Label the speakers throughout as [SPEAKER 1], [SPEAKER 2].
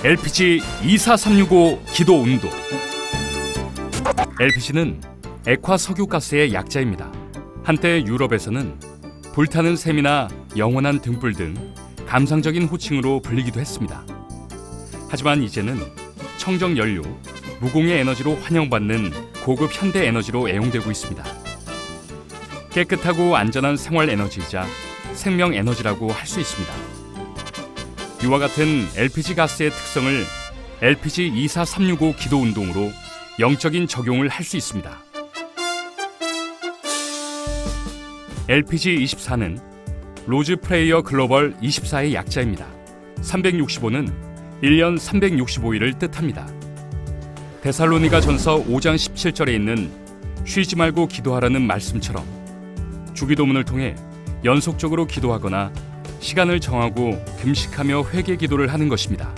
[SPEAKER 1] LPG 24365 기도 운동. LPG는 액화 석유가스의 약자입니다. 한때 유럽에서는 불타는 샘이나 영원한 등불 등 감상적인 호칭으로 불리기도 했습니다. 하지만 이제는 청정 연료, 무공해 에너지로 환영받는 고급 현대 에너지로 애용되고 있습니다. 깨끗하고 안전한 생활 에너지이자 생명 에너지라고 할 수 있습니다. 이와 같은 LPG 가스의 특성을 LPG 24365 기도 운동으로 영적인 적용을 할 수 있습니다. LPG 24는 로즈 프레이어 글로벌 24의 약자입니다. 365는 1년 365일을 뜻합니다. 데살로니가 전서 5장 17절에 있는 쉬지 말고 기도하라는 말씀처럼 주기도문을 통해 연속적으로 기도하거나 시간을 정하고 금식하며 회개 기도를 하는 것입니다.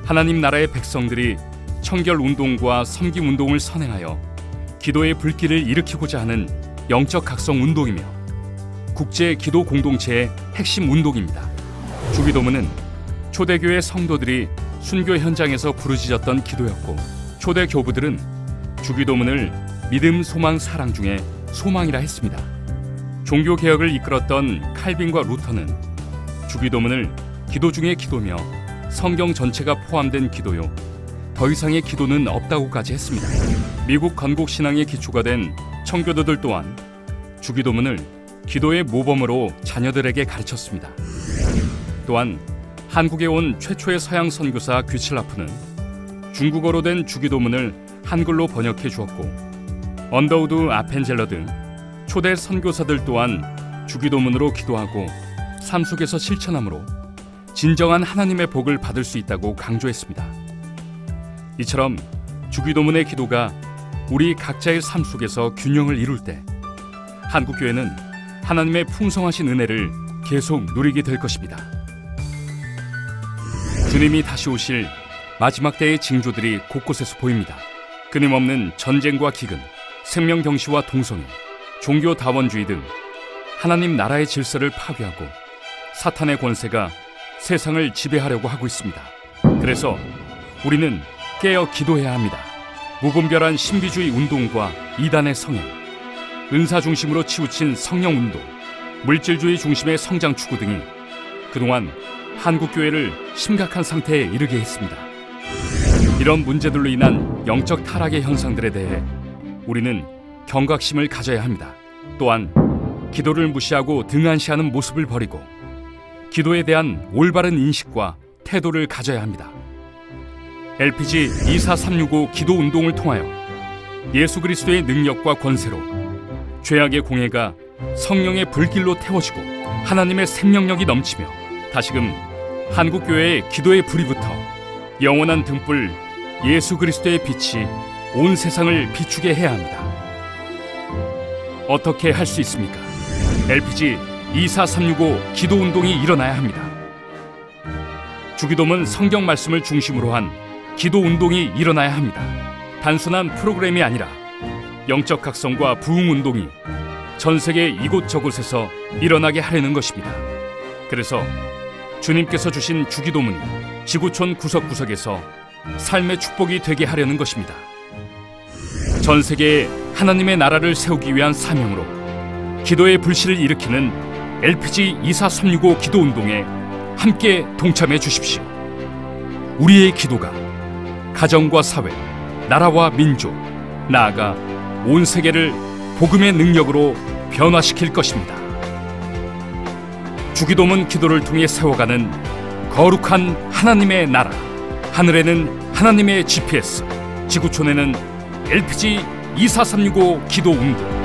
[SPEAKER 1] 하나님 나라의 백성들이 청결 운동과 섬김 운동을 선행하여 기도의 불길을 일으키고자 하는 영적 각성 운동이며 국제 기도 공동체의 핵심 운동입니다. 주기도문은 초대교회 성도들이 순교 현장에서 부르짖었던 기도였고 초대 교부들은 주기도문을 믿음, 소망, 사랑 중에 소망이라 했습니다. 종교 개혁을 이끌었던 칼빈과 루터는 주기도문을 기도 중의 기도며 성경 전체가 포함된 기도요, 더 이상의 기도는 없다고까지 했습니다. 미국 건국 신앙의 기초가 된 청교도들 또한 주기도문을 기도의 모범으로 자녀들에게 가르쳤습니다. 또한 한국에 온 최초의 서양 선교사 귀칠라프는 중국어로 된 주기도문을 한글로 번역해 주었고 언더우드 아펜젤러 등 초대 선교사들 또한 주기도문으로 기도하고 삶 속에서 실천함으로 진정한 하나님의 복을 받을 수 있다고 강조했습니다. 이처럼 주기도문의 기도가 우리 각자의 삶 속에서 균형을 이룰 때 한국교회는 하나님의 풍성하신 은혜를 계속 누리게 될 것입니다. 주님이 다시 오실 마지막 때의 징조들이 곳곳에서 보입니다. 끊임없는 전쟁과 기근, 생명경시와 동성애, 종교 다원주의 등 하나님 나라의 질서를 파괴하고 사탄의 권세가 세상을 지배하려고 하고 있습니다. 그래서 우리는 깨어 기도해야 합니다. 무분별한 신비주의 운동과 이단의 성행, 은사 중심으로 치우친 성령 운동, 물질주의 중심의 성장 추구 등이 그동안 한국교회를 심각한 상태에 이르게 했습니다. 이런 문제들로 인한 영적 타락의 현상들에 대해 우리는 경각심을 가져야 합니다. 또한 기도를 무시하고 등한시하는 모습을 버리고 기도에 대한 올바른 인식과 태도를 가져야 합니다. LPG 24365 기도 운동을 통하여 예수 그리스도의 능력과 권세로 죄악의 공해가 성령의 불길로 태워지고 하나님의 생명력이 넘치며 다시금 한국교회의 기도의 불이 붙어 영원한 등불 예수 그리스도의 빛이 온 세상을 비추게 해야 합니다. 어떻게 할 수 있습니까? LPG 24365 기도 운동이 일어나야 합니다. 주기도문 성경 말씀을 중심으로 한 기도 운동이 일어나야 합니다. 단순한 프로그램이 아니라 영적 각성과 부흥 운동이 전 세계 이곳저곳에서 일어나게 하려는 것입니다. 그래서 주님께서 주신 주기도문이 지구촌 구석구석에서 삶의 축복이 되게 하려는 것입니다. 전 세계에 하나님의 나라를 세우기 위한 사명으로 기도의 불씨를 일으키는 LPG 24365 기도 운동에 함께 동참해 주십시오. 우리의 기도가 가정과 사회, 나라와 민족, 나아가 온 세계를 복음의 능력으로 변화시킬 것입니다. 주기도문 기도를 통해 세워가는 거룩한 하나님의 나라. 하늘에는 하나님의 GPS, 지구촌에는 LPG 24365 기도 운동.